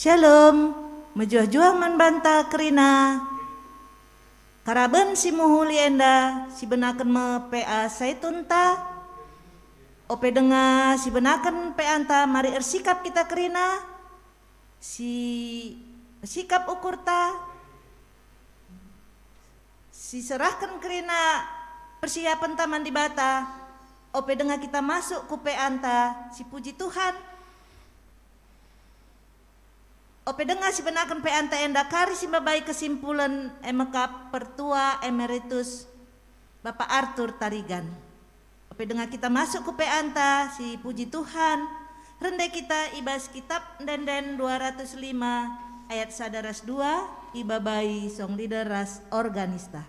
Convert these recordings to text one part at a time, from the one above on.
Shalom, mejuah-juah manbanta kerina. Karaben si muhuli enda, si benaken me PA Saitun ta. Ope denga si benaken PA anta mari ersikap kita kerina. Si sikap ukur ta. Si serahkan kerina persiapan taman di bata. Ope denga kita masuk ku PA anta, si puji Tuhan. Ope dengar si benakan PA anta enda kari si babai kesimpulan emekap pertua emeritus Bapak Arthur Tarigan. Ope dengar kita masuk ke PA anta si puji Tuhan. Rende kita ibas kitab Denden 205 ayat sadaras 2 ibabai song lideras organista.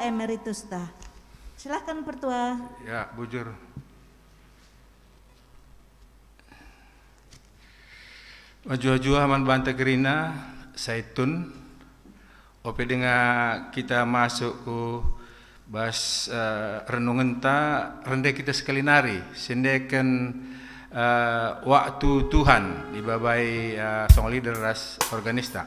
Emeritus ta. Silahkan Pertua. Ya, bujur. Majua-jua man banta gerina Saitun. Ope dengan kita masuk ku bas renungan ta rende kita sekali nari sendekan waktu Tuhan di babai song lideras organista.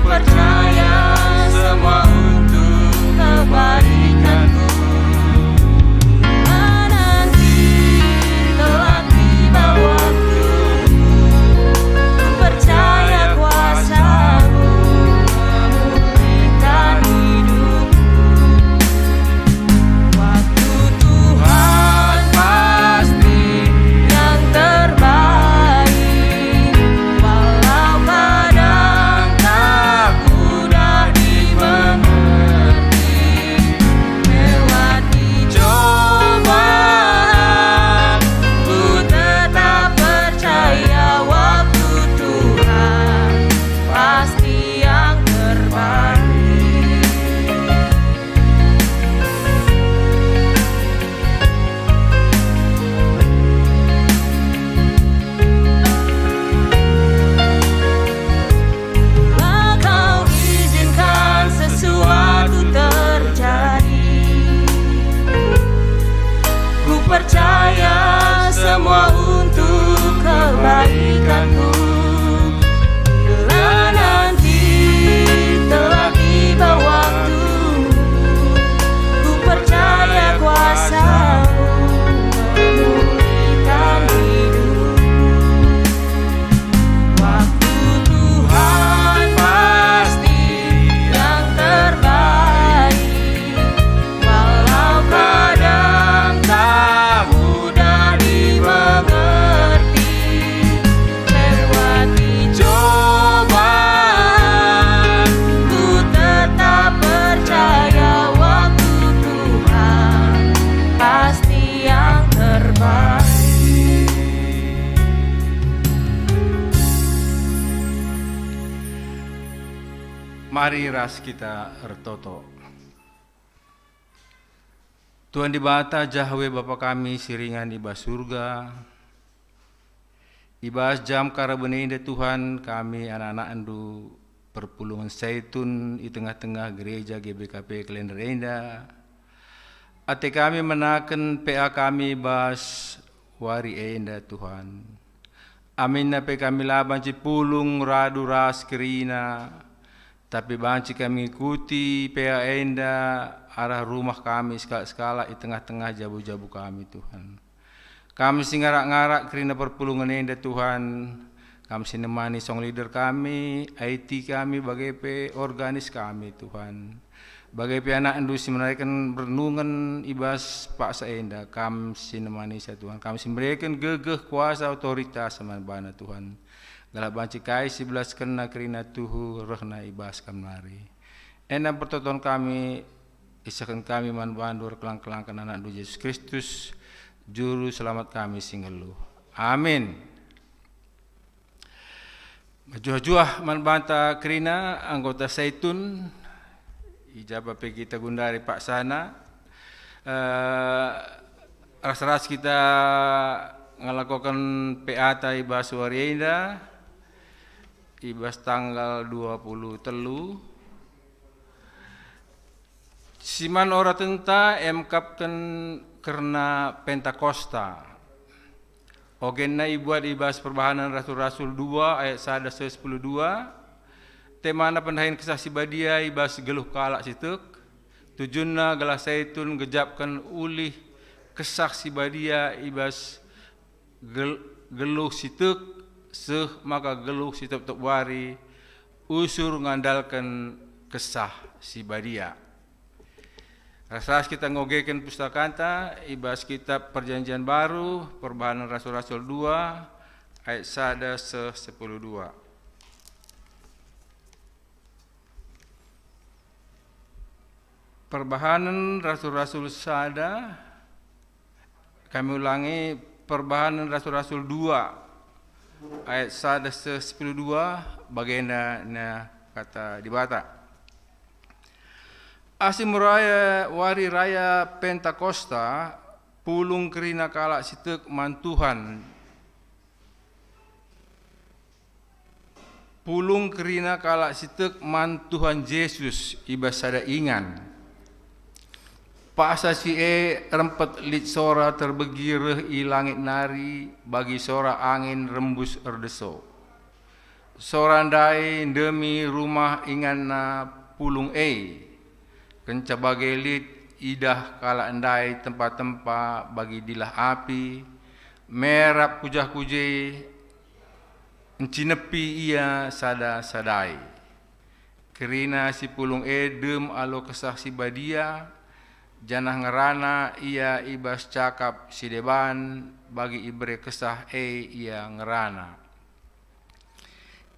Percaya semua untuk kebaikan. Mari ras kita ertoto. Tuhan dibata Jahwe Bapa kami siringan iba surga. Ibas jam karabeninde Tuhan kami anak-anak andu perpulungan Zaitun di tengah-tengah gereja GBKP Klender Enda. Ate kami menaken PA kami bas wari enda Tuhan. Amin na pe kami laban cipulung radu ras kerina. Tapi banci kami ikuti PA enda arah rumah kami skala-skala di tengah-tengah jabu-jabu kami Tuhan. Kami singarak-ngarak kerina perpulungan enda Tuhan. Kami sinemani song leader kami, IT kami, bagai organis kami Tuhan. Bagai anak andu si menaikkan renungan ibas Pak Saenda, kami sinemani saya Tuhan. Kami memberikan gegeh kuasa otoritas sama bana Tuhan. Galak banci kai 11 kena kerina tuhu rehna ibas kamari. Enam pertonton kami isakan kami man bandur kelang-kelangkan anak andu Yesus Kristus juru selamat kami singelu. Amin. Majuah-juah man banta kerina anggota Zaitun ijabah pergi kita gundari Pak Sana. Ras-ras kita ngelakukan PA ibas warienda ibas tanggal 20 telu. Siman ora tenta kapten karena Pentakosta. Ogenna ibuat ibas perbahanan Rasul-Rasul 2 ayat 1:10-2. Temana pendahin kesaksi badia ibas geluh kalak situk. Tujunna gelah Zaitun gejapkan ulih kesaksi badia ibas geluh situk. Seh maka geluh situk tok wari usur ngandalkan kesah si badia. Rasas kita ngogekan pustakanta ibas kitab Perjanjian Baru perbahanan Rasul-Rasul 2 ayat 1:10-2. Perbahanan Rasul-Rasul Sada, kami ulangi perbahanan Rasul-Rasul 2 ayat 1:10-2 bagaimana kata dibata. Asim raya wari raya Pentakosta pulung kerina kalak sitek mantuhan. Pulung kerina kalak sitek mantuhan Yesus ibas sada ingan. Paksa si rempet lit sora terbegireh i langit nari bagi sora angin rembus erdeso. Sorandai demi rumah inganna pulung kenca bagai lit idah kala andai tempat-tempat bagi dilah api merap kujah-kuje encinepi ia sada-sadai. Kerina si pulung dem alo kesaksi badia janah ngerana ia ibas cakap si deban bagi ibre kesah ia ngerana.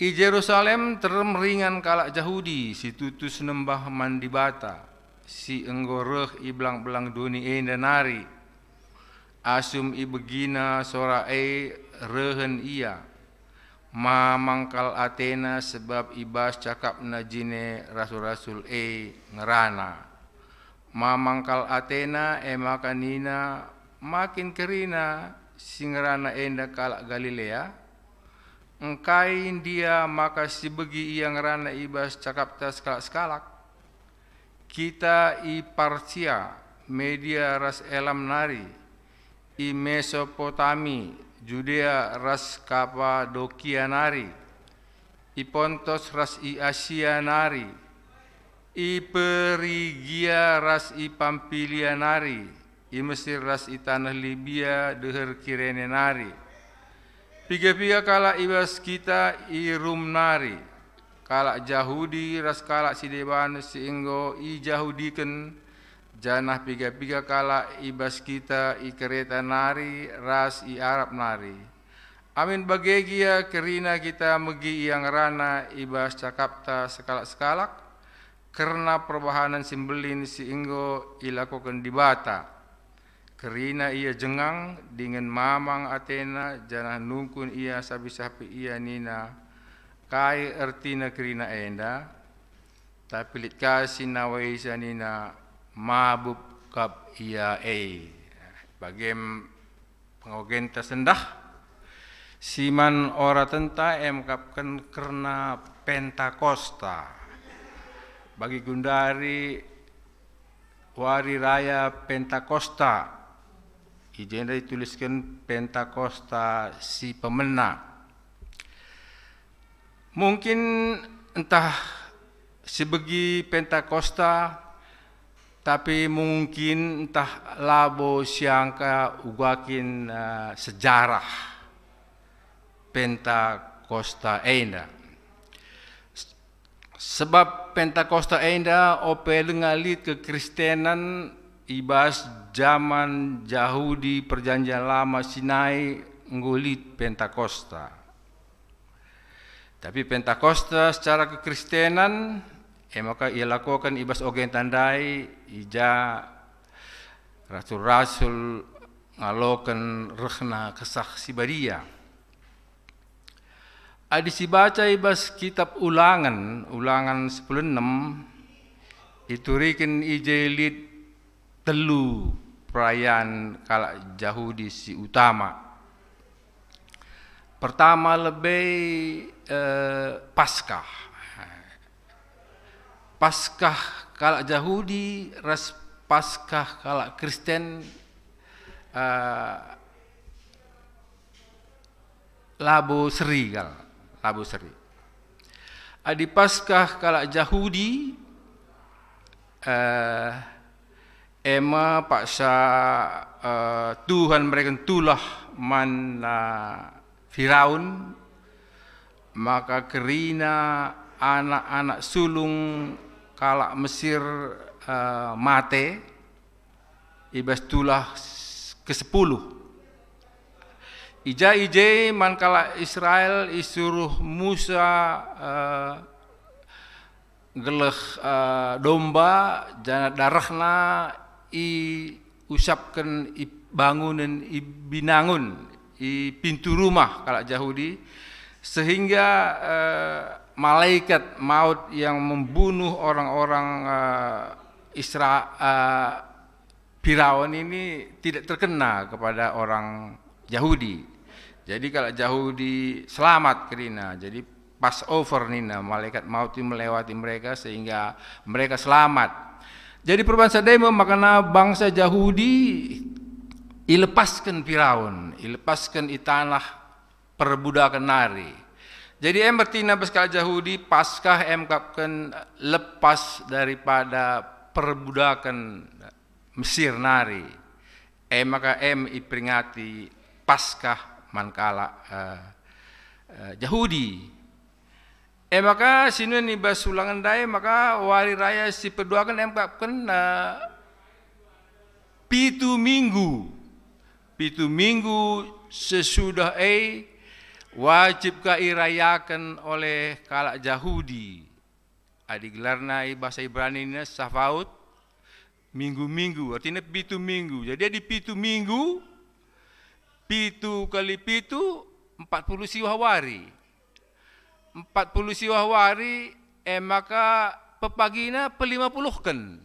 I Jerusalem termeringan kalak Yahudi si tutus nembah mandibata si enggoreh i belang-belang duni nari asum i begina sora rehen ia mamangkal Athena sebab ibas cakap najine rasul-rasul ngerana. Mamangkal Athena makanina makin kerina singrana enda kalak Galilea. Engkain dia maka si begi ia ngerana ibas cakap tas kalak-skalak. Kita i Parsia media ras elam nari i Mesopotami Judea ras Kapadokia nari i Pontos ras i Asia nari i Perigia ras i Pampilia nari, i Mesir ras i tanah Libya deher Kirene nari. Piga-piga kala ibas kita i Rum nari, kala Yahudi ras kala si deban si enggo i Yahudiken, janah piga-piga kala ibas kita i Kereta nari ras i Arab nari. Amin bagegia kerina kita megi yang rana ibas cakapta sekalak-sekalak. Karena perbahanan simbelin si inggo ilakukan dibata. Kerina ia jengang dengan mamang Athena janah nungkun ia sapi-sapi ia nina kai ertina kerina enda. tapi lit kasi naway sanina mabub kap iya bagem pengogenta sendah siman ora tenta kapken karena Pentakosta bagi gundari wari raya Pentakosta ijenda dituliskan Pentakosta si pemena. Mungkin entah sebegi Pentakosta, tapi mungkin entah labo siangka ugakin sejarah Pentakosta enda. Sebab Pentakosta enda ope lengalit kekristenan ibas zaman Yahudi perjanjian lama Sinai ngulit Pentakosta. Tapi Pentakosta secara kekristenan maka ia lakukan ibas ogen tandai ija rasul-rasul ngalokan rehna kesah sibadia. Adi si baca ibas kitab ulangan 10:6 iturikin ijelit telu perayaan kala Yahudi si utama. Pertama lebih Paskah. Paskah kala Yahudi ras Paskah kala Kristen labu seri kala. Labu seri. Adi Paskah kala Yahudi ema paksa Tuhan mereka tulah man Firaun, maka kerina anak-anak sulung kala Mesir mate ibas tulah ke-10. Ija man kala Israel isuruh Musa geleh domba jana darahna i usapkan i bangunan i binangun i pintu rumah kala Yahudi sehingga malaikat maut yang membunuh orang-orang Firaun ini tidak terkena kepada orang Yahudi. Jadi kalau Yahudi selamat kerina, jadi Passover nina malaikat maut itu melewati mereka sehingga mereka selamat. Jadi perbangsa demo makana bangsa Yahudi ilepaskan Firaun, ilepaskan tanah perbudakan nari. Jadi bertina beskala Yahudi Paskah kapken lepas daripada perbudakan Mesir nari. Maka iperingati Paskah mankala Yahudi. Maka sini ni basulangan dai maka wari raya si perduakan kapken pitu minggu sesudah wajib irayakan oleh kala Yahudi. Adi gelarna bahasa Ibrani ini Safaut minggu-minggu artinya pitu minggu. Jadi di pitu minggu pitu kali pitu 40 siwah wari. 40 siwah wari maka pepagina pe-50kan.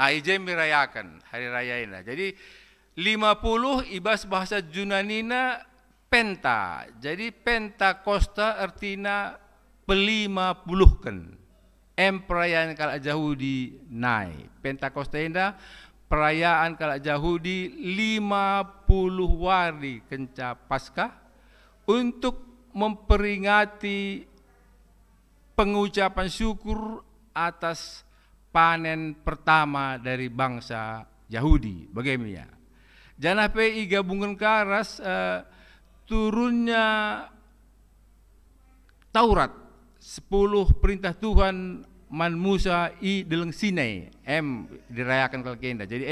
Ije merayakan hari raya ini. Jadi 50 ibas bahasa Yunanina penta. Jadi Pentakosta artinya pe-50kan. Perayaan kala Yahudi naik. Pentakosta ini perayaan kala Yahudi 50 wari kenca Paskah untuk memperingati pengucapan syukur atas panen pertama dari bangsa Yahudi. Bagaimana? Jangan sampai gabungan karas turunnya Taurat 10 perintah Tuhan man Musa dalam Sinai dirayakan kala kenda. Jadi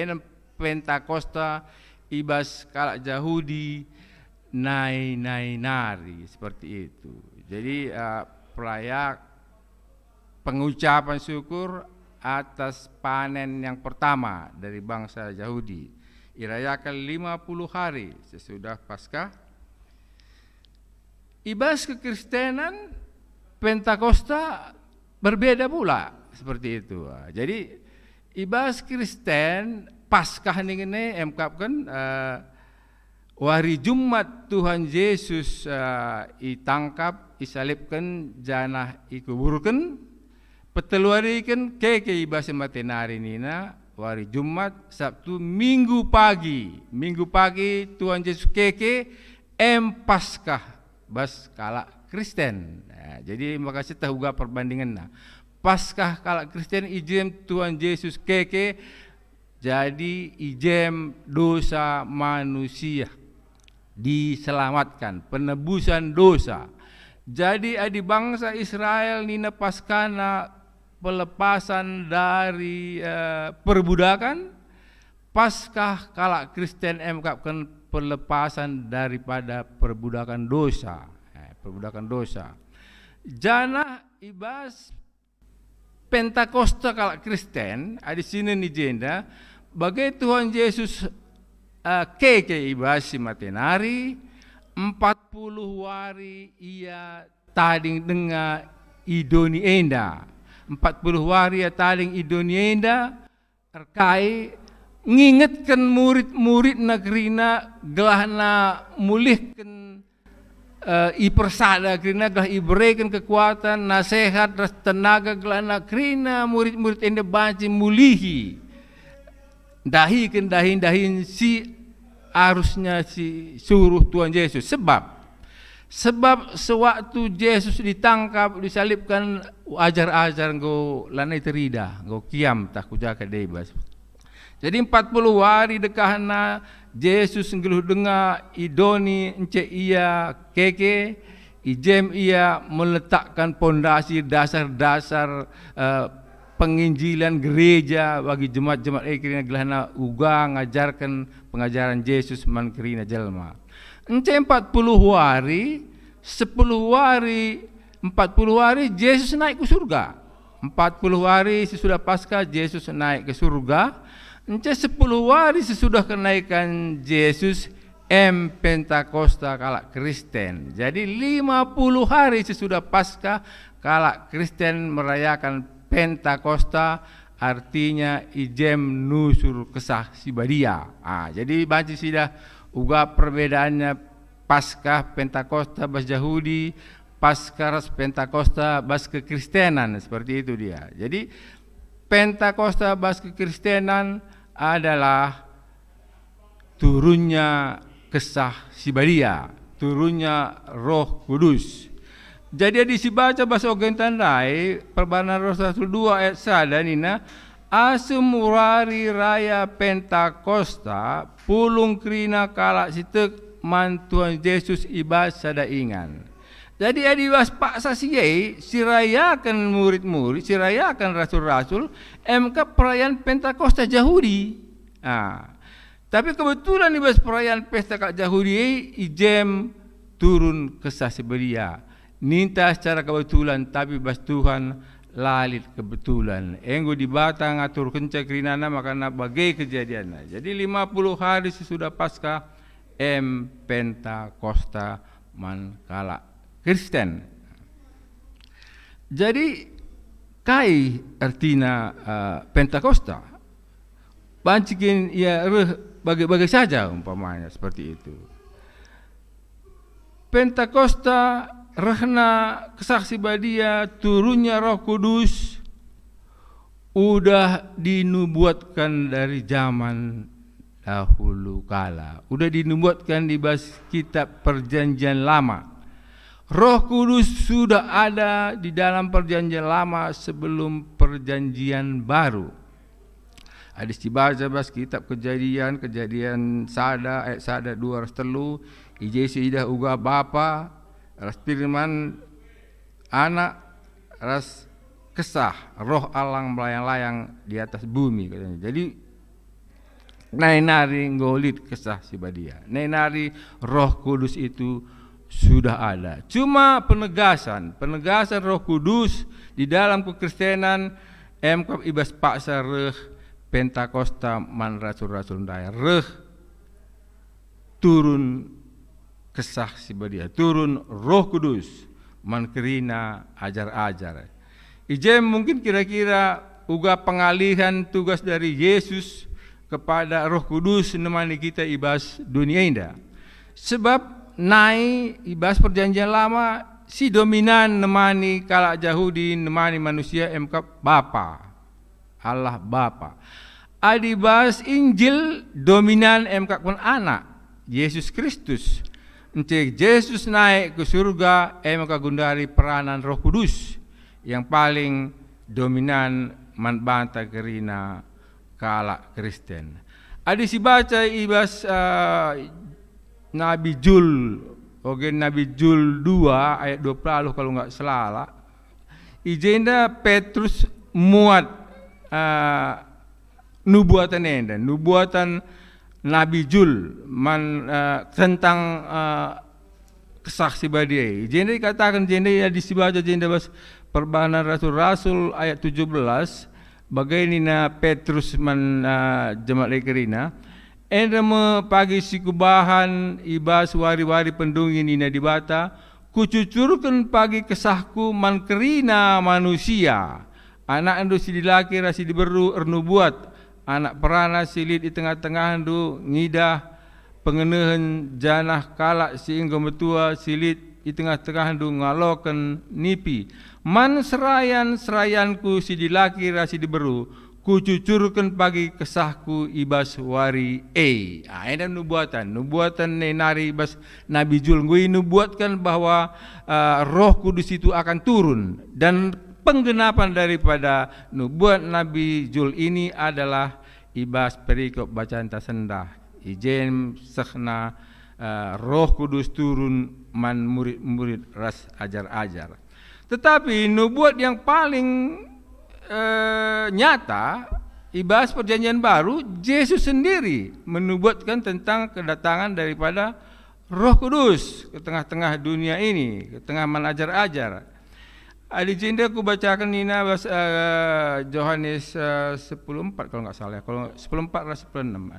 Pentakosta ibas kala Yahudi nari seperti itu. Jadi perayaan pengucapan syukur atas panen yang pertama dari bangsa Yahudi. Irayakan 50 hari sesudah Paskah. Ibas kekristenan Pentakosta berbeda pula. seperti itu. Jadi ibas Kristen Paskah ini emkapkan wari Jumat Tuhan Yesus itangkap, isalibkan, janah ikuburkan, peteluarikan keke ibas matenari nina, wari Jumat, Sabtu, Minggu pagi Tuhan Yesus keke Paskah bas kala Kristen. Jadi makasih tahu gak perbandingan. Paskah kala Kristen ijem Tuhan Yesus keke, jadi ijem dosa manusia diselamatkan, penebusan dosa. Jadi adi bangsa Israel nina paskana pelepasan dari perbudakan, Paskah kala Kristen emkapkan pelepasan daripada perbudakan dosa. Perbudakan dosa. Jana ibas Pentakosta kala Kristen, adi sini ni jenda, bagai Tuhan Yesus keke ibasi matenari 40 hari ia tading denga idoni enda 40 hari ia tading idoni enda terkai ngingetkan murid-murid negerina gelahna mulihkan ipersada kerina gelah iberikan kekuatan nasihat ras tenaga gelahna kerina murid-murid enda banci mulihi dahin si harusnya si suruh Tuhan Yesus sebab sewaktu Yesus ditangkap disalibkan ajar-ajar go lanai terida go kiam tak kujaka debas. Jadi 40 hari dekahna Yesus ngeluh dengar idoni ence ia keke ijem ia meletakkan pondasi dasar-dasar penginjilan gereja bagi jemaat-jemaat kerina gelahna uga ngajarkan pengajaran Yesus man kerina jelma. Ence 40 hari 40 hari Yesus naik ke surga. 40 hari sesudah Paskah Yesus naik ke surga. Ence 10 hari sesudah kenaikan Yesus Pentakosta kala Kristen. Jadi 50 hari sesudah Paskah kala Kristen merayakan Pentakosta, artinya ijem nusur kesah sibadia. Jadi banci sudah uga perbedaannya Paskah Pentakosta bas Yahudi, Paskah Pentakosta bas kekristenan, seperti itu dia. Jadi Pentakosta bas kekristenan adalah turunnya kesah sibadia, turunnya Roh Kudus. Jadi disibaca bahasa ogen tandai Perbanan Rasul 2 ayat 1 nina asumurari raya Pentakosta pulung krina kala sitek man Tuhan Yesus ibas sada ingan. Jadi adibas paksa sirayakan murid-murid, sirayakan rasul-rasul MK perayaan Pentakosta Yahudi. Tapi kebetulan ibas perayaan pesta kak Yahudi ijem turun kesah sibadia. Ninta secara kebetulan tapi bas Tuhan lalit kebetulan. Enggo di batang atur kenca kerinana makana bagai kejadiannya. Jadi 50 hari sesudah Paskah Pentakosta man kala Kristen. Jadi kai artina Pentakosta. Bancikin ia bagai-bagai saja umpamanya seperti itu. Pentakosta rehna kesaksi badia turunnya Roh Kudus udah dinubuatkan dari zaman dahulu kala. Udah dinubuatkan di kitab Perjanjian Lama. Roh Kudus sudah ada di dalam Perjanjian Lama sebelum Perjanjian Baru. Hadis dibaca bas kitab Kejadian sada ayat sada 203 ije idah uga bapa ras firman anak ras kesah roh alang melayang-layang di atas bumi katanya. Jadi nainari ngolit kesah si badia. Nainari Roh Kudus itu sudah ada. Cuma penegasan Roh Kudus di dalam kekristenan MK ibas paksa reh Pentakosta man rasul-rasul ndaya reh turun kesah si badia, turun Roh Kudus man kerina ajar-ajar. Ijem mungkin kira-kira uga pengalihan tugas dari Yesus kepada Roh Kudus nemani kita ibas dunia indah. Sebab nai ibas perjanjian lama si dominan nemani kala Yahudi nemani manusia MK Bapa, Allah Bapa. Adibas Injil dominan MK pun anak Yesus Kristus. Encik Yesus naik ke surga MK gundari peranan Roh Kudus yang paling dominan manbanta kerina kala Kristen. Adi si baca ibas Nabi Jul, Nabi Jul 2 ayat 20 kalau nggak salah. Ijenda Petrus muat nubuatan Nabi Jul tentang kesaksi badai. Jenda dikatakan jenda ya disibaca jenda bas Perbahanan Rasul-Rasul ayat 17 bagaimana Petrus jemaat lekerina endama pagi sikubahan ibas wari-wari pendungi nina dibata kucucurkan pagi kesahku man kerina manusia anak andu si dilaki rasi diberu ernubuat anak perana silit di tengah-tengah andu ngidah pengenahan janah kalak si inggo metua silit di tengah-tengah andu ngaloken nipi man serayanku si dilaki rasi diberu kucucurkan pagi kesahku ibas wari ini nubuatan nenari ibas Nabi Jul ngui nubuatkan bahwa Roh Kudus itu akan turun dan penggenapan daripada nubuat Nabi Jul ini adalah ibas perikop bacaan tasendah ijen sehna Roh Kudus turun man murid-murid ras ajar-ajar. Tetapi nubuat yang paling nyata ibas perjanjian baru Yesus sendiri menubuatkan tentang kedatangan daripada Roh Kudus ke tengah-tengah dunia ini, ke tengah menajar-ajar. Adi jenda aku bacakan Nina Yohanes 10:4 kalau nggak salah, kalau 10:4 atau 10:6.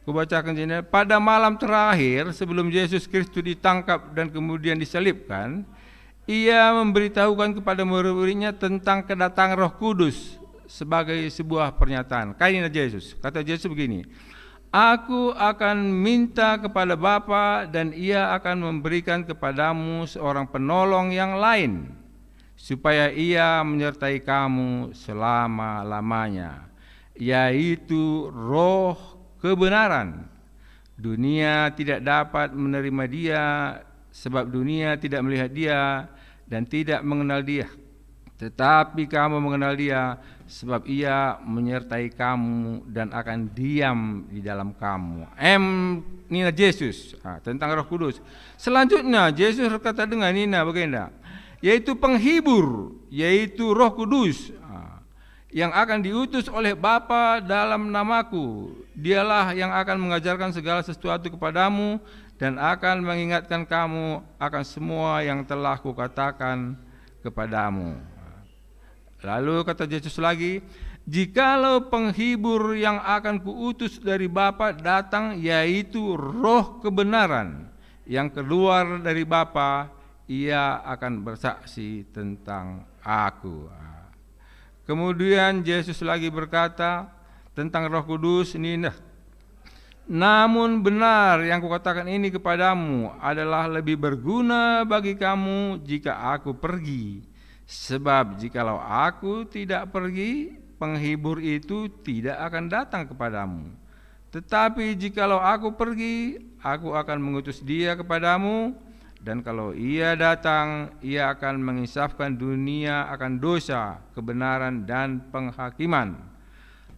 Aku bacakan jenda pada malam terakhir sebelum Yesus Kristus ditangkap dan kemudian disalibkan, ia memberitahukan kepada murid-muridnya tentang kedatangan Roh Kudus sebagai sebuah pernyataan. Kainina Yesus, kata Yesus begini, aku akan minta kepada Bapa dan ia akan memberikan kepadamu seorang penolong yang lain, supaya ia menyertai kamu selama-lamanya, yaitu Roh kebenaran. Dunia tidak dapat menerima dia, sebab dunia tidak melihat dia dan tidak mengenal dia. Tetapi kamu mengenal dia, sebab ia menyertai kamu dan akan diam di dalam kamu. Nina Yesus tentang Roh Kudus. Selanjutnya Yesus berkata dengan Nina bagaimana? Yaitu penghibur, yaitu Roh Kudus yang akan diutus oleh Bapa dalam namaku. Dialah yang akan mengajarkan segala sesuatu kepadamu dan akan mengingatkan kamu akan semua yang telah kukatakan kepadamu. Lalu kata Yesus lagi, jikalau penghibur yang akan kuutus dari Bapa datang, yaitu Roh kebenaran yang keluar dari Bapa, ia akan bersaksi tentang aku. Kemudian Yesus lagi berkata tentang Roh Kudus ini, namun benar yang kukatakan ini kepadamu adalah lebih berguna bagi kamu jika aku pergi. Sebab jikalau aku tidak pergi, penghibur itu tidak akan datang kepadamu. Tetapi jikalau aku pergi, aku akan mengutus dia kepadamu. Dan kalau ia datang, ia akan menginsafkan dunia akan dosa, kebenaran dan penghakiman.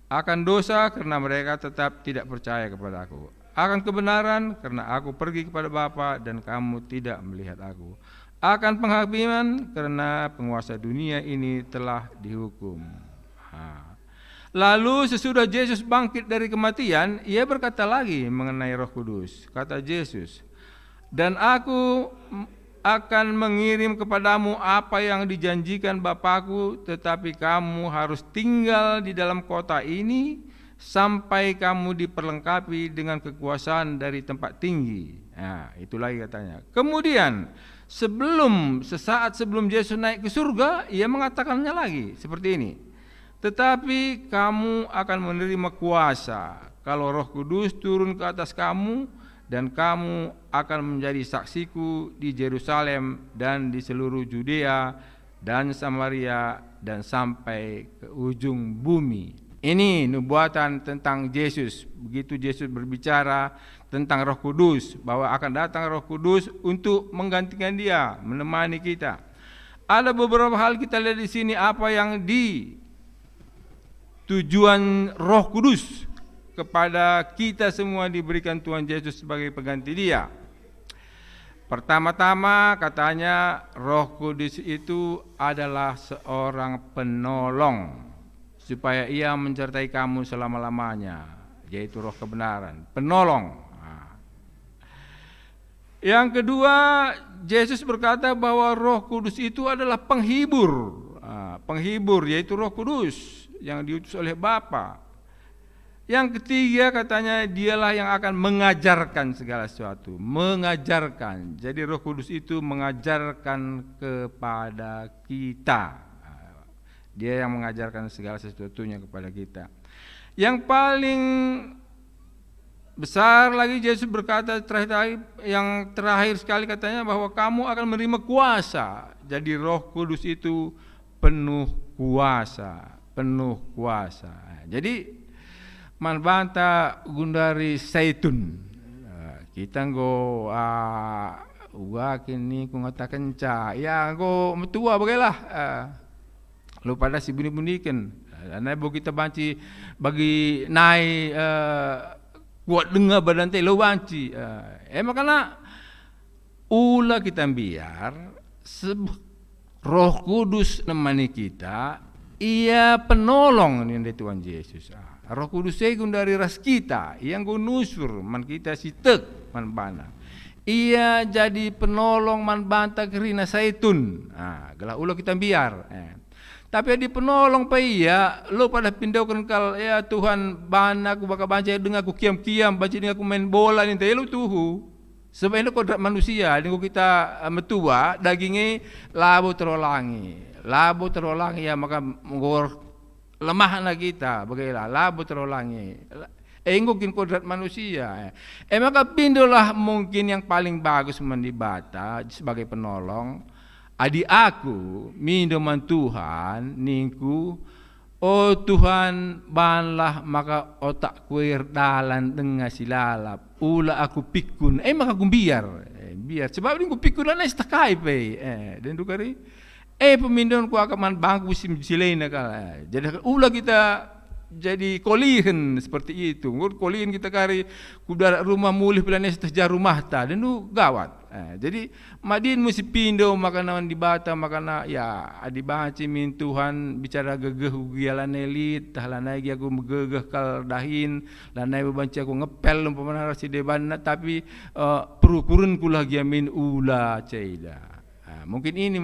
Akan dosa karena mereka tetap tidak percaya kepada aku. Akan kebenaran karena aku pergi kepada Bapa dan kamu tidak melihat aku. Akan penghakiman karena penguasa dunia ini telah dihukum. Lalu sesudah Yesus bangkit dari kematian, ia berkata lagi mengenai Roh Kudus. Kata Yesus, dan aku akan mengirim kepadamu apa yang dijanjikan Bapakku, tetapi kamu harus tinggal di dalam kota ini sampai kamu diperlengkapi dengan kekuasaan dari tempat tinggi. Nah, itu lagi katanya. Kemudian sesaat sebelum Yesus naik ke surga, ia mengatakannya lagi seperti ini. Tetapi kamu akan menerima kuasa kalau Roh Kudus turun ke atas kamu, dan kamu akan menjadi saksiku di Yerusalem dan di seluruh Judea dan Samaria dan sampai ke ujung bumi. Ini nubuatan tentang Yesus. Begitu Yesus berbicara tentang Roh Kudus, bahwa akan datang Roh Kudus untuk menggantikan Dia, menemani kita. Ada beberapa hal kita lihat di sini apa yang tujuan Roh Kudus kepada kita semua diberikan Tuhan Yesus sebagai pengganti Dia. Pertama-tama katanya Roh Kudus itu adalah seorang penolong supaya ia menyertai kamu selama-lamanya, yaitu Roh kebenaran, penolong. Yang kedua, Yesus berkata bahwa Roh Kudus itu adalah penghibur, yaitu Roh Kudus yang diutus oleh Bapa. Yang ketiga katanya dialah yang akan mengajarkan segala sesuatu, mengajarkan. Jadi Roh Kudus itu mengajarkan kepada kita. Dia yang mengajarkan segala sesuatunya kepada kita. Yang paling besar lagi Yesus berkata yang terakhir sekali katanya bahwa kamu akan menerima kuasa. Jadi Roh Kudus itu penuh kuasa. Jadi manbanta gundari saitun. Kita ngo kini ku ngatakan ya ngo metua bagailah. Lo pada si bunyi-bunyikan, karena kita banci bagi naik kuat dengar badan teh lo banci. Makanya ulah kita biar Roh Kudus nemani kita, ia penolong ini dari Tuhan Yesus. Roh Kudus itu dari ras kita, yang gunusur man kita si tek man bana. Ia jadi penolong man banta kerina saitun. Gelah ulah kita biar. Tapi di penolong pa iya, lo pada pindaukan kal ya Tuhan bana aku bakal baca dengar aku kiam-kiam baca dengar aku main bola ni teh lo tuhu. Sebab ini kodrat manusia, dengan kita metua dagingnya labu terolangi ya maka ngor lemah na kita bagailah labu terolangi. Enggokin kodrat manusia. Maka pindolah mungkin yang paling bagus mendibata sebagai penolong. Adi aku mindoman Tuhan ningku, oh Tuhan banlah maka otak kuir dalan dengan silalap ula aku pikun maka aku biar sebab ini aku pikun lah nes takai pe dan dukari pemindon ku akan bangku silain kala jadi ula kita jadi kolihin seperti itu. Kolihin kita kari kudara rumah mulih pelanes terjar rumah ta dan itu gawat. Jadi madin mesti pindo makanan di bata makana ya adi baci min Tuhan bicara gegeh ugialan elit tahlanai aku megegeh kal dahin lanai bebanci aku ngepel umpamana si debanna tapi perukuran kula giamin ula ceida. Mungkin ini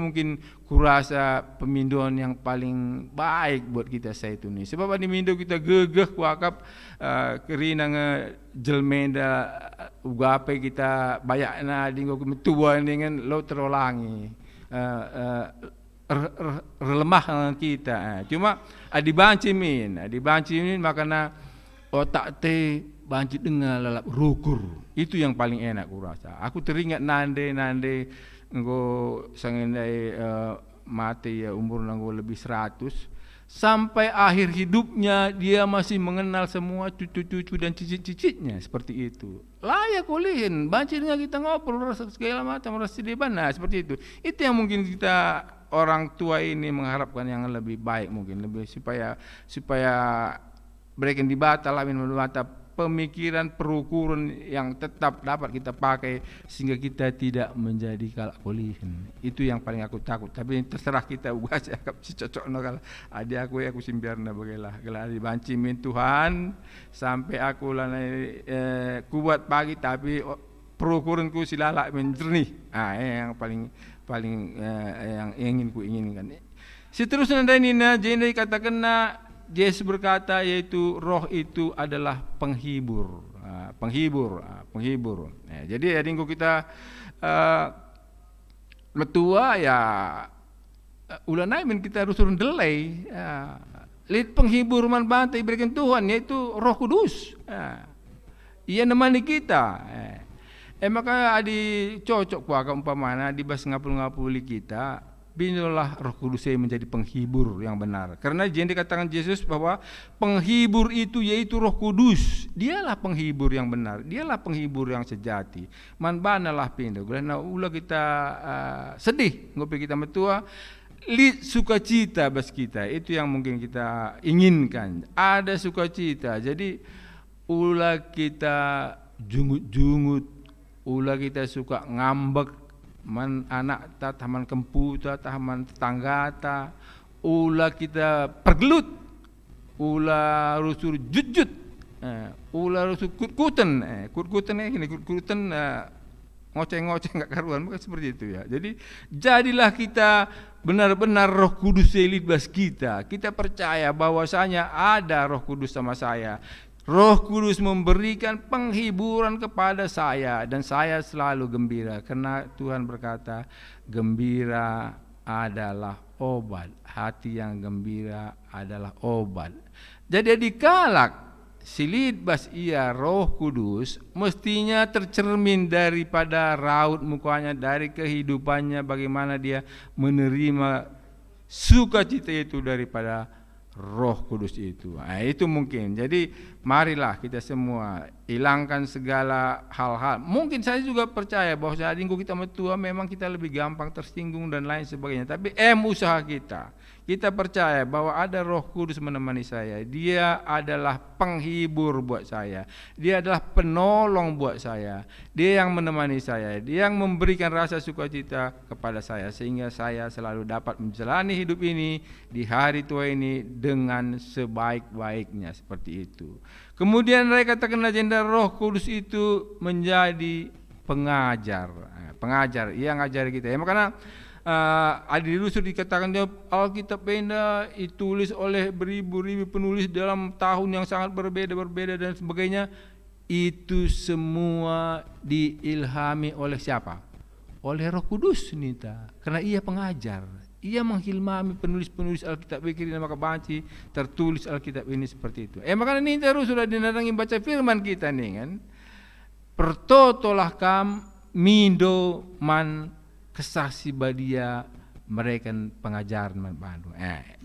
kurasa peminduan yang paling baik buat kita saitun ini. Sebab di mindo kita gegeh kuakap kerina ngejelmenda ugape kita bayakna dinggo kemetua dengan lo terolangi relemah kita. Cuma adi banci min makana otak te banci dengar lalap rukur. Itu yang paling enak kurasa. Aku teringat nande engko sangendai mati ya umur nanggo lebih 100 sampai akhir hidupnya dia masih mengenal semua cucu-cucu dan cicit-cicitnya seperti itu. Layak kulihin banci dengan kita ngobrol rasa segala macam rasa di mana seperti itu. Itu yang mungkin kita orang tua ini mengharapkan yang lebih baik mungkin lebih supaya mereka dibatal amin membata pemikiran perukuran yang tetap dapat kita pakai sehingga kita tidak menjadi kalak kolihin. Itu yang paling aku takut. Tapi terserah kita ugas ya si cocok no kalau ada aku simbiarna bagailah. Kalau dibanci min Tuhan sampai aku lanai kuat pagi tapi perukuranku silalak menjernih. Yang paling yang ingin ku inginkan. Seterusnya Nina jadi katakan Yesus berkata yaitu roh itu adalah penghibur. penghibur. Jadi adingku kita metua ya ulah naimin kita harus turun delay. Lid penghibur man bantai berikan Tuhan yaitu Roh Kudus. Ia nemani kita. Maka adi cocok kuaka umpamana di bas ngapul-ngapuli kita, binalah Roh Kudus menjadi penghibur yang benar. Karena yang dikatakan Yesus bahwa penghibur itu yaitu Roh Kudus. Dialah penghibur yang benar, dialah penghibur yang sejati. Man banalah pindah. Gulana ulah kita sedih ngopi kita metua, li sukacita bas kita. Itu yang mungkin kita inginkan. Ada sukacita. Jadi ulah kita jungut-jungut, ulah kita suka ngambek, man anak ta taman kempu ta taman tetangga ta, ulah kita pergelut, ulah rusur jut-jut, ulah rusur kut-kuten, kut-kuten ini kut-kuten ngoceh-ngoceh nggak karuan, bukan seperti itu ya. Jadi jadilah kita benar-benar Roh Kudus selibas kita. Kita percaya bahwasanya ada Roh Kudus sama saya. Roh Kudus memberikan penghiburan kepada saya dan saya selalu gembira karena Tuhan berkata gembira adalah obat, hati yang gembira adalah obat. Jadi dikalak silid bas ia Roh Kudus mestinya tercermin daripada raut mukanya, dari kehidupannya, bagaimana dia menerima sukacita itu daripada Roh Kudus itu. Itu mungkin. Jadi marilah kita semua hilangkan segala hal-hal. Mungkin saya juga percaya bahwa saat ini kita metua memang kita lebih gampang tersinggung dan lain sebagainya. Tapi usaha kita. Kita percaya bahwa ada Roh Kudus menemani saya. Dia adalah penghibur buat saya. Dia adalah penolong buat saya. Dia yang menemani saya. Dia yang memberikan rasa sukacita kepada saya sehingga saya selalu dapat menjalani hidup ini di hari tua ini dengan sebaik-baiknya seperti itu. Kemudian mereka katakan agenda Roh Kudus itu menjadi pengajar. Pengajar, ia ngajari kita. Ya, makanya ada dilusur dikatakan dia Alkitab benda ditulis oleh beribu-ribu penulis dalam tahun yang sangat berbeda-berbeda dan sebagainya. Itu semua diilhami oleh siapa? Oleh Roh Kudus nita. Karena ia pengajar. Ia menghilmami penulis-penulis Alkitab Bikir dan maka banci tertulis Alkitab ini seperti itu. Makanya ini terus sudah dinarangi baca firman kita nih kan. Pertotolah kam mindo man kesaksi badia mereka pengajaran mandu.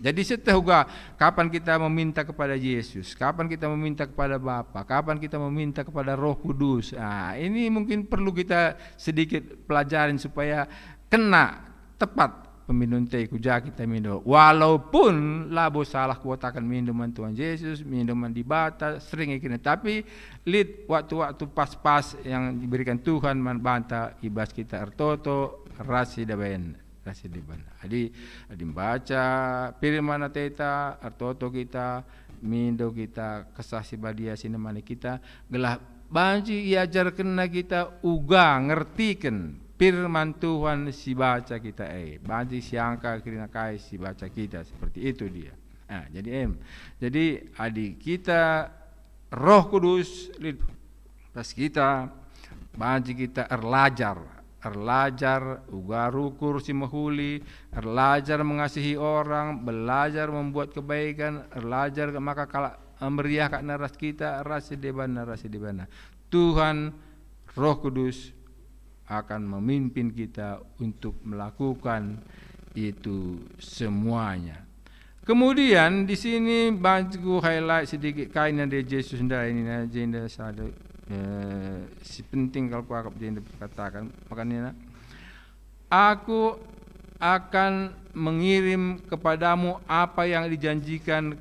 Jadi setelah kapan kita meminta kepada Yesus, kapan kita meminta kepada Bapa, kapan kita meminta kepada Roh Kudus. Ini mungkin perlu kita sedikit pelajarin supaya kena tepat peminum teh kuja kita minum. Walaupun labo salah kuotakan minuman Tuhan Yesus, minuman dibata sering ikut, tapi lid waktu-waktu pas-pas yang diberikan Tuhan membanta ibas kita ertoto rasi daben. Jadi baca firman teta ertoto kita, mindo kita, kesasi badia sinemani kita, gelah banci iajar kena kita uga ngertikan firman Tuhan si baca kita banci siangka kirina kai si baca kita seperti itu dia. Jadi adik kita Roh Kudus pas kita banci kita erlajar ugarukur si mahuli, erlajar mengasihi orang, belajar membuat kebaikan, erlajar maka kala meriah kak naras kita rasi debana. Tuhan Roh Kudus akan memimpin kita untuk melakukan itu semuanya. Kemudian di sini bantu highlight sedikit kain dari Yesus ini agenda satu si penting kalau aku agenda katakan makanya aku akan mengirim kepadamu apa yang dijanjikan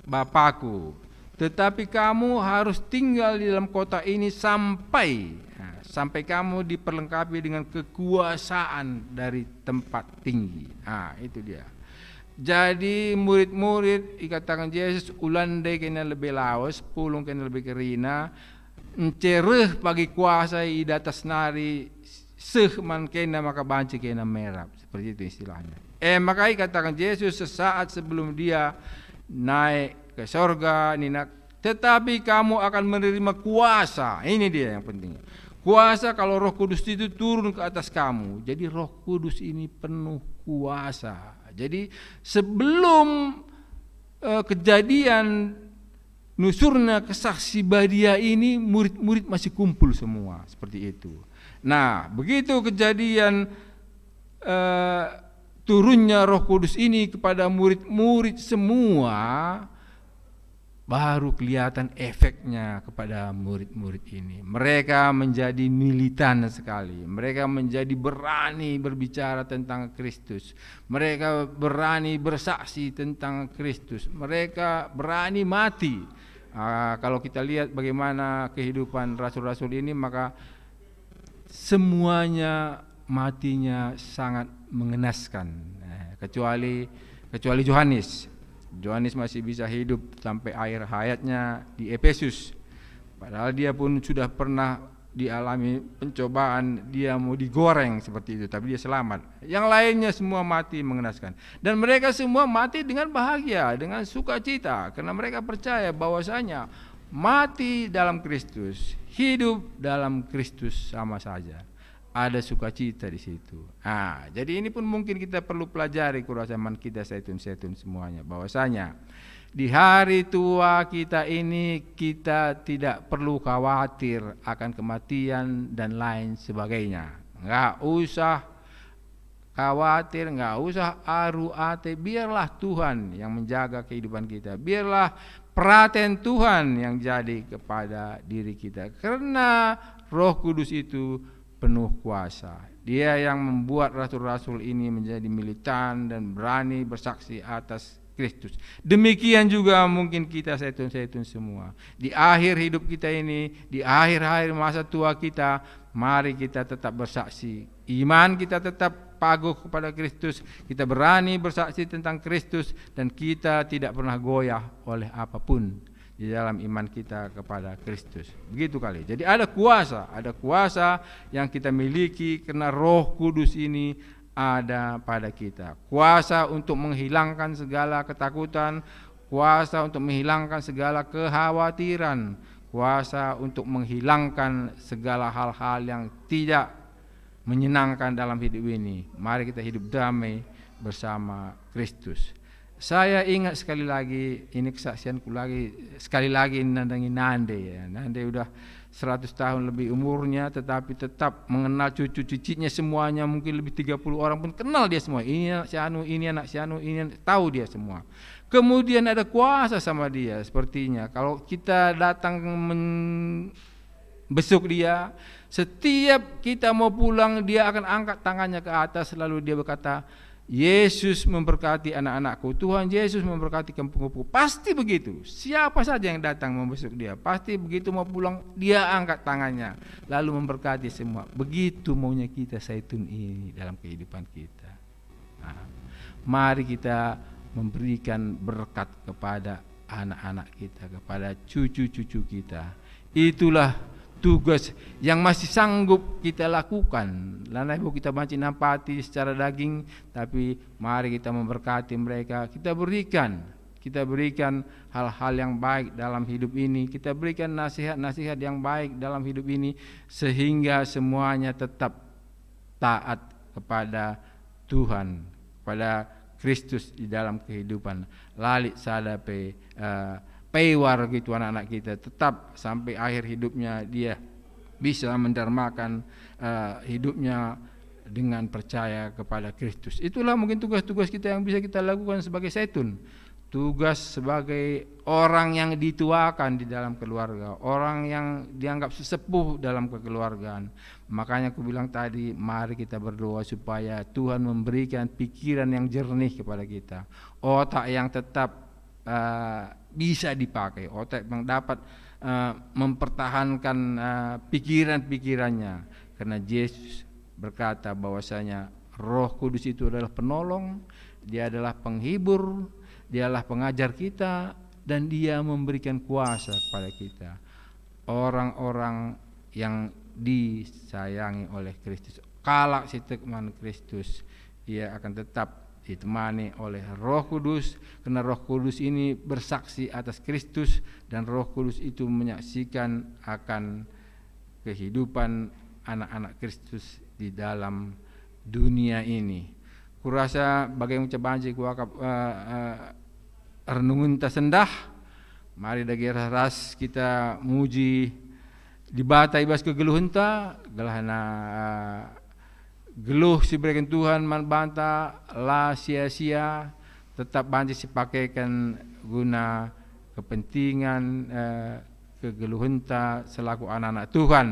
Bapakku, tetapi kamu harus tinggal di dalam kota ini sampai kamu diperlengkapi dengan kekuasaan dari tempat tinggi. Itu dia. Jadi murid-murid dikatakan Yesus ulandai kena lebih lawas, pulung kena lebih kerina, encereh bagi kuasa di atas nari, sehman kena maka banci kena merah, seperti itu istilahnya. Maka dikatakan Yesus sesaat sebelum dia naik ke sorga, nina tetapi kamu akan menerima kuasa. Ini dia yang penting. Kuasa kalau Roh Kudus itu turun ke atas kamu. Jadi Roh Kudus ini penuh kuasa. Jadi sebelum kejadian nusurnya kesaksi Badia ini, murid-murid masih kumpul semua seperti itu. Nah, begitu kejadian turunnya Roh Kudus ini kepada murid-murid semua, baru kelihatan efeknya kepada murid-murid ini. Mereka menjadi militan sekali. Mereka menjadi berani berbicara tentang Kristus. Mereka berani bersaksi tentang Kristus. Mereka berani mati. Kalau kita lihat bagaimana kehidupan rasul-rasul ini, maka semuanya matinya sangat mengenaskan, kecuali Yohanes. Yohanes masih bisa hidup sampai akhir hayatnya di Efesus. Padahal dia pun sudah pernah dialami pencobaan, dia mau digoreng seperti itu, tapi dia selamat. Yang lainnya semua mati mengenaskan. Dan mereka semua mati dengan bahagia, dengan sukacita, karena mereka percaya bahwasanya mati dalam Kristus, hidup dalam Kristus sama saja. Ada sukacita di situ. Jadi ini pun mungkin kita perlu pelajari kurasaman kita zaitun-zaitun semuanya, bahwasanya di hari tua kita ini kita tidak perlu khawatir akan kematian dan lain sebagainya. Enggak usah khawatir, enggak usah aru ate, biarlah Tuhan yang menjaga kehidupan kita. Biarlah perhatian Tuhan yang jadi kepada diri kita. Karena Roh Kudus itu penuh kuasa. Dia yang membuat rasul-rasul ini menjadi militan dan berani bersaksi atas Kristus. Demikian juga mungkin kita zaitun-zaitun semua. Di akhir hidup kita ini, di akhir-akhir masa tua kita, mari kita tetap bersaksi. Iman kita tetap paguh kepada Kristus. Kita berani bersaksi tentang Kristus dan kita tidak pernah goyah oleh apapun di dalam iman kita kepada Kristus. Begitu kali. Jadi ada kuasa yang kita miliki karena Roh Kudus ini ada pada kita. Kuasa untuk menghilangkan segala ketakutan, kuasa untuk menghilangkan segala kekhawatiran, kuasa untuk menghilangkan segala hal-hal yang tidak menyenangkan dalam hidup ini. Mari kita hidup damai bersama Kristus. Saya ingat sekali lagi, ini kesaksianku lagi, sekali lagi nandangi Nande ya. Nande udah 100 tahun lebih umurnya, tetapi tetap mengenal cucu-cucunya semuanya, mungkin lebih 30 orang pun kenal dia semua. Ini anak si Anu, ini anak si Anu, ini tahu dia semua. Kemudian ada kuasa sama dia sepertinya. Kalau kita datang besuk dia, setiap kita mau pulang dia akan angkat tangannya ke atas, lalu dia berkata, Yesus memberkati anak-anakku, Tuhan Yesus memberkati kampungku. Pasti begitu. Siapa saja yang datang membesuk dia, pasti begitu mau pulang dia angkat tangannya lalu memberkati semua. Begitu maunya kita zaitun ini dalam kehidupan kita. Mari kita memberikan berkat kepada anak-anak kita, kepada cucu-cucu kita. Itulah tugas yang masih sanggup kita lakukan. Lana ibu kita masih nampati secara daging, tapi mari kita memberkati mereka. Kita berikan hal-hal yang baik dalam hidup ini. Kita berikan nasihat-nasihat yang baik dalam hidup ini, sehingga semuanya tetap taat kepada Tuhan, kepada Kristus di dalam kehidupan. Lalik sadape pewar gitu anak-anak kita, tetap sampai akhir hidupnya dia bisa mendarmakan hidupnya dengan percaya kepada Kristus. Itulah mungkin tugas-tugas kita yang bisa kita lakukan sebagai zaitun. Tugas sebagai orang yang dituakan di dalam keluarga, orang yang dianggap sesepuh dalam kekeluargaan. Makanya aku bilang tadi, mari kita berdoa supaya Tuhan memberikan pikiran yang jernih kepada kita, otak yang tetap bisa dipakai, otak yang dapat mempertahankan pikiran-pikirannya, karena Yesus berkata bahwasanya Roh Kudus itu adalah penolong, dia adalah penghibur, dia adalah pengajar kita, dan dia memberikan kuasa kepada kita. Orang-orang yang disayangi oleh Kristus, kalak si tekman Kristus, ia akan tetap ditemani oleh Roh Kudus, karena Roh Kudus ini bersaksi atas Kristus dan Roh Kudus itu menyaksikan akan kehidupan anak-anak Kristus di dalam dunia ini. Kurasa bagaimana cabanji kuakap renungun tasendah, mari dagi ras kita muji dibata ibas kegeluhenta gelahana geluh si berikan Tuhan man banta la sia-sia, tetap banci sipakaikan guna kepentingan kegeluhenta selaku anak-anak Tuhan.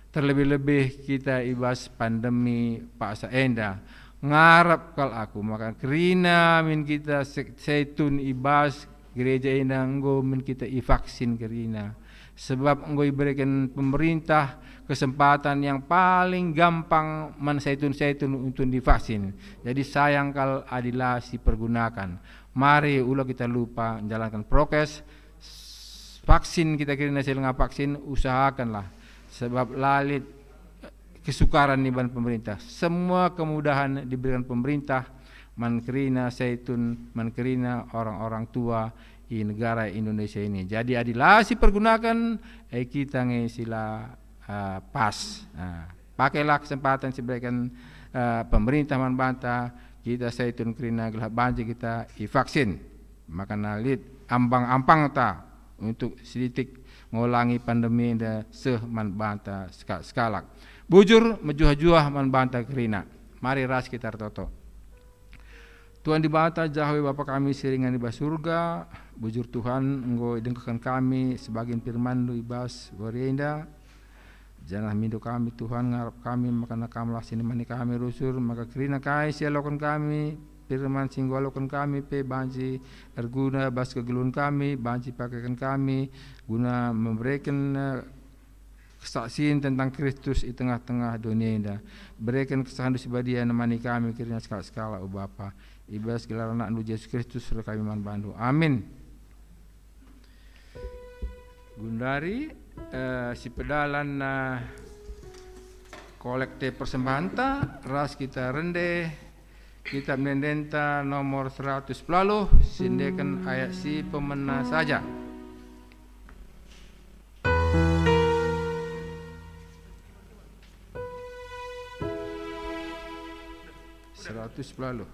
Terlebih-lebih kita ibas pandemi paksa enda ngarap kal aku maka kerina min kita setun ibas gereja enda enggo min kita ivaksin kerina, sebab enggo diberikan pemerintah kesempatan yang paling gampang man setun untuk divaksin. Jadi sayang kal adilasi pergunakan. Mari ulah kita lupa menjalankan prokes. Vaksin kita kira selengah vaksin, usahakanlah, sebab lalit kesukaran niban pemerintah. Semua kemudahan diberikan pemerintah, man kerina setun, man kerina orang-orang tua di negara Indonesia ini. Jadi adilasi pergunakan, kita ngesila pas. Pakailah kesempatan diberikan pemerintah man banta, kita setun kerina gelah banji kita vaksin. Maka nalit ambang-ambang ta untuk sedikit ngulangi pandemi da man banta skalak. Bujur mejuah-juah man banta kerina. Mari ras kita toto. Tuhan di bata jahwe Bapa kami siringan di surga. Bujur Tuhan enggo dengkakan kami sebagian firman lu ibas gorenda. Jangan mindu kami Tuhan ngarap kami makana kamlah sini mani kami rusur maka kerina kai sialokan kami firman singgolokan kami pe banci erguna bas kegelun kami banci pakaikan kami guna memberikan kesaksian tentang Kristus di tengah-tengah dunia ini. Berikan kesaksian sebadia nemani kami kiranya skala-skala Bapa. Ibas gelar anak nu Yesus Kristus sudah kami man bantu. Amin. Gundari si pedalan kolekte persembahan ras kita rende kita menendenta nomor 100 pelalu sindekan ayat si pemena saja. Pelalu.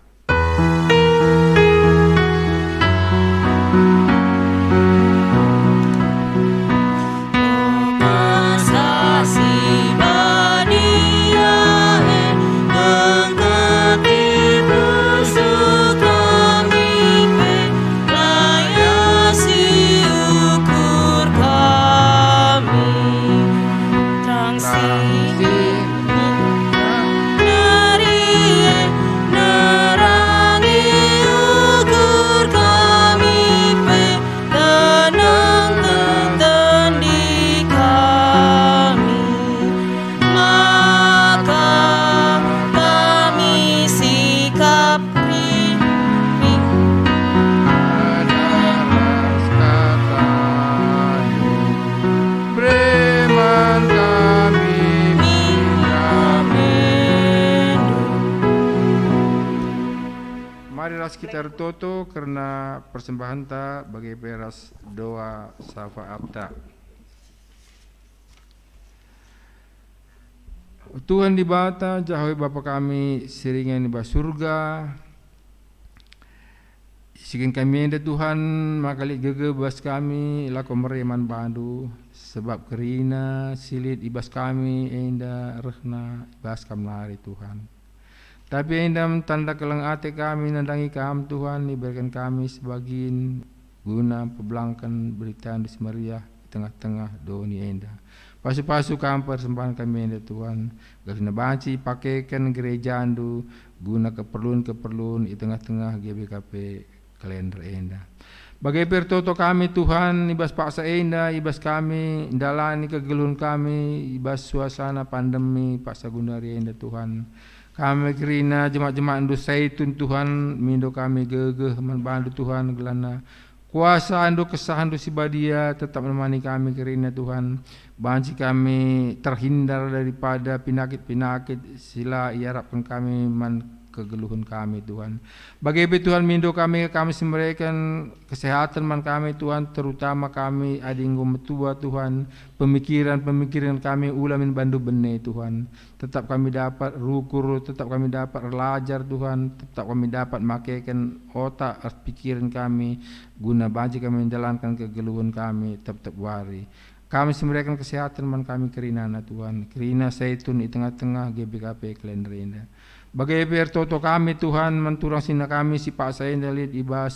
Kita toto karena persembahan ta bagi peras doa syafaat ta. Tuhan di bata jahwe Bapa kami siringan di surga. Sikin kami enda Tuhan makali gege bas kami lako mereman bandu sebab kerina silit ibas kami enda rehna ibas kami lari Tuhan. Tapi endam tanda kelang ate kami nandangi kam Tuhan diberikan kami sebagian guna pebelangkan berita di Maria di tengah-tengah doni enda. Pasu-pasu kam persembahan kami enda Tuhan. Gakna banci pakaikan gereja andu guna keperluan-keperluan di tengah-tengah GBKP kalender enda. Bagai pertoto kami Tuhan ibas paksa enda ibas kami dalani kegeluhan kami ibas suasana pandemi paksa gunari enda Tuhan. Kami kerina jemaat-jemaat andu saitun Tuhan mindo kami gegeh membantu Tuhan gelana kuasa andu kesah andu sibadia tetap menemani kami kerina Tuhan banci kami terhindar daripada penyakit-penyakit sila ia harapkan kami kegeluhan kami Tuhan. Bagaimana Tuhan mindo kami memberikan kesehatan man kami Tuhan, terutama kami adinggo metua Tuhan, pemikiran kami ulamin bandu bene Tuhan. Tetap kami dapat rukur, tetap kami dapat belajar Tuhan, tetap kami dapat makaikan otak pikiran kami guna banci kami menjalankan kegeluhan kami tetap wari. Kami memberikan kesehatan man kami kerinana Tuhan, kerina Zaitun di tengah-tengah GBKP Klen Renda. Bagaimana toto kami Tuhan, menturang sina kami si Pak Sain dalit ibas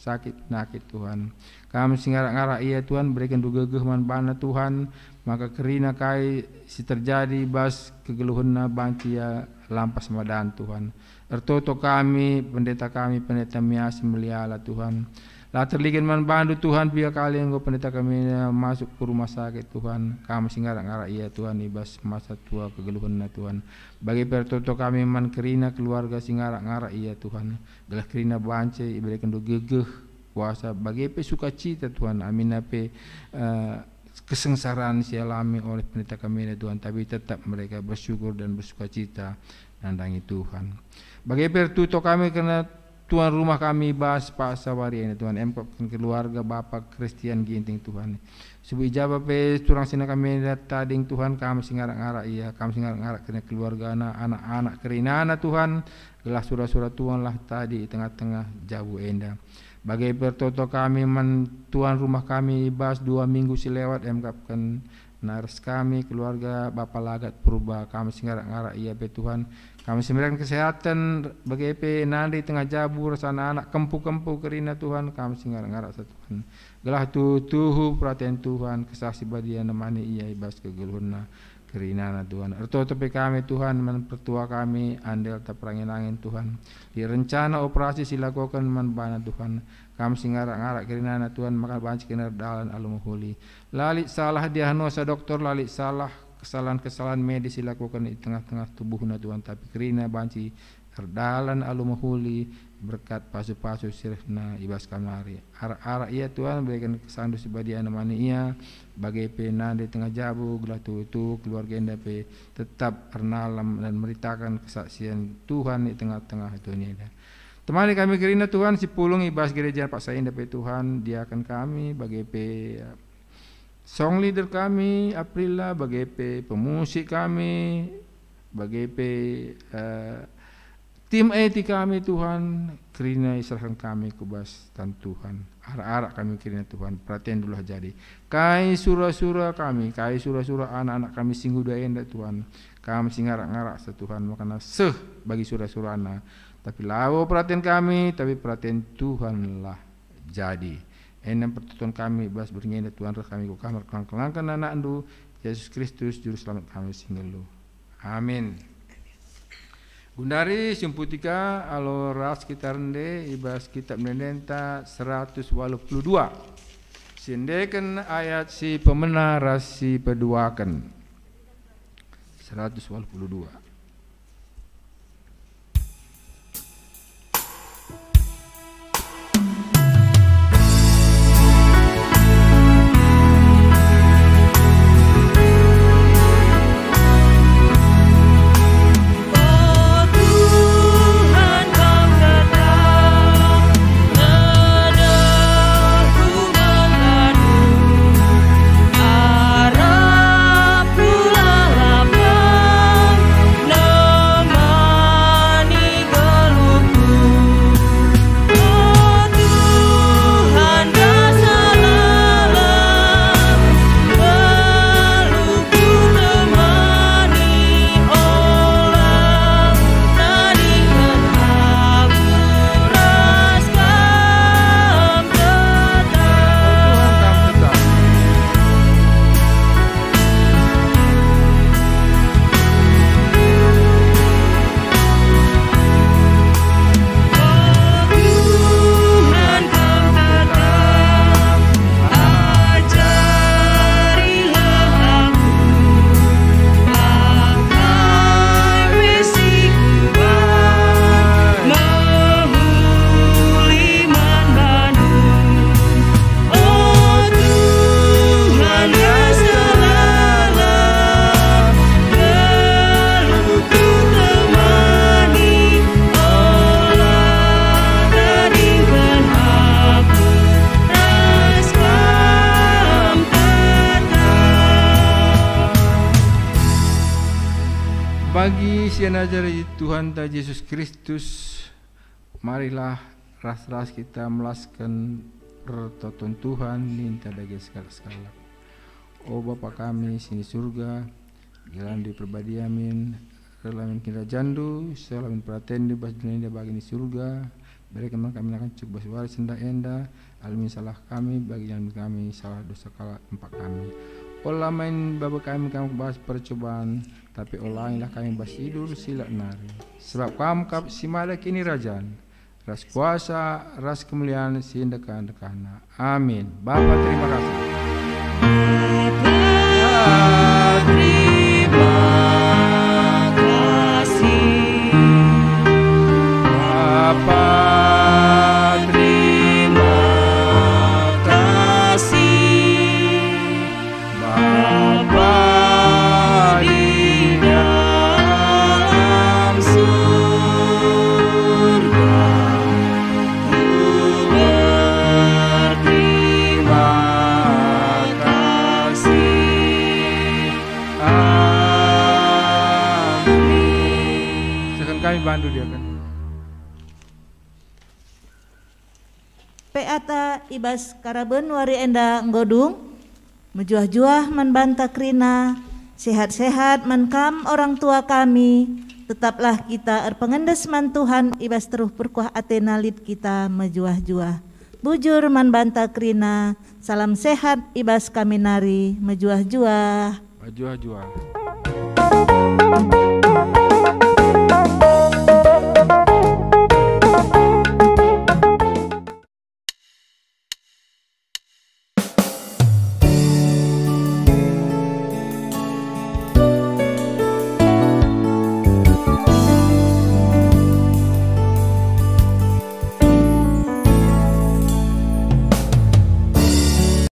sakit nakit Tuhan. Kami singarak-ngarak iya Tuhan, berikan dugegeh man bana Tuhan, maka kerina kai si terjadi ibas kegeluhunna bancia lampas madan Tuhan. Ertoto kami, pendeta miasi meliala Tuhan. Lah terligan man bandu Tuhan biar kalian go pendeta kami masuk ke rumah sakit Tuhan. Kami singarak-ngarak iya Tuhan ibas masa tua kegeluhanna Tuhan. Bagi pertoto kami man kerina keluarga singarak-ngarak iya Tuhan. Gelah kerina bance iberikan do gegeh kuasa bagi pe sukacita Tuhan. Amin ape kesengsaraan dialami oleh pendeta kami Tuhan, tapi tetap mereka bersyukur dan bersukacita nandangi Tuhan. Bagi pertoto kami karena Tuhan rumah kami bahas Pak Sawari ini Tuhan, empokkan keluarga Bapak Kristian Ginting Tuhan. Subuh ijabah pe turang sina kami tading Tuhan, kami singarak-ngarak iya, kami singarak-ngarak kena keluarga anak-anak kerinana Tuhan, gelah surah-surah Tuhan lah tadi tengah-tengah jauh enda. Bagai pertoto kami man Tuhan rumah kami bahas 2 minggu silewat empokkan naras kami keluarga Bapak Lagat Purba, kami singarak-ngarak iya pe Tuhan. Kami memberikan kesehatan bagi EP nanti tengah jabur sana anak kempu-kempu kerina Tuhan, kami singarak-ngarak Tuhan. Gelah tuhu perhatian Tuhan, kesaksi badia namani iya ibas kegeluhna kerina Tuhan. Ertotope kami Tuhan, menpertua kami andel taprangin-angin Tuhan. Di rencana operasi silakukan manbana Tuhan. Kami singarak-ngarak kerina Tuhan, maka banci kena dalan alumuhuli. Lali salah diagnosa dokter, lali salah kesalahan-kesalahan medis dilakukan di tengah-tengah tubuhna Tuhan, tapi kerina banci terdalan alumahuli berkat pasu-pasu sirfna ibas kamari ara-ara iya Tuhan berikan kesandu sebadia namanya iya bagai pena di tengah jabu gelah tu keluarga enda pe tetap ernalam dan meritakan kesaksian Tuhan di tengah-tengah dunia. Temani kami kerina Tuhan si pulung ibas gereja Pak Sain pe Tuhan diakan kami bagai pe song leader kami Aprila, bagai pemusik kami, bagai tim IT kami Tuhan, kerina iserahkan kami kubas tan Tuhan. Arak-arak kami kerina Tuhan, perhatian dulu jadi. Kai surah-surah kami, kai surah-surah anak-anak kami singgu daenda Tuhan. Kami singarak-ngarak Tuhan, makanya bagi surah-surah anak. Tapi lawo perhatian kami, tapi perhatian Tuhan lah jadi. Enam pertutuan kami bas bernyanyi Tuhan roh kami ku kamar kelangkan anak andu Yesus Kristus juru selamat kami singgelu. Amin. Gundari simputika alo ras kita rende ibas kitab menenta 182. Sindekan ayat si pemena ras si peduakan 182. jenazah Tuhan ta Yesus Kristus, marilah ras-ras kita melaskan pertolongan Tuhan minta dagi segala-segala. Oh Bapa kami sini surga, jalan di perbadi amin, relamin kita jandu, selamin praten di bas dunia bagi di surga, berikan kami akan cukup baswari senda enda, alami salah kami bagi yang kami salah dosa kala empat kami. Olah main bapa kami bahas percobaan, tapi olahlah kami bahas tidur sila nari. Sebab kamu si malak ini rajaan, ras kuasa, ras kemuliaan sindekan-dekana. Amin. Bapa terima kasih. Bapa terima kasih. Bapa bantu dia kan. Peata ibas karaben wari enda nggodung, mejuah-juah membanta krina, sehat-sehat menkam orang tua kami, tetaplah kita erpengendes man Tuhan ibas teruh perkuah atenalit kita mejuah-juah. Bujur membanta krina, salam sehat ibas kami nari mejuah-juah. Mejuah-juah.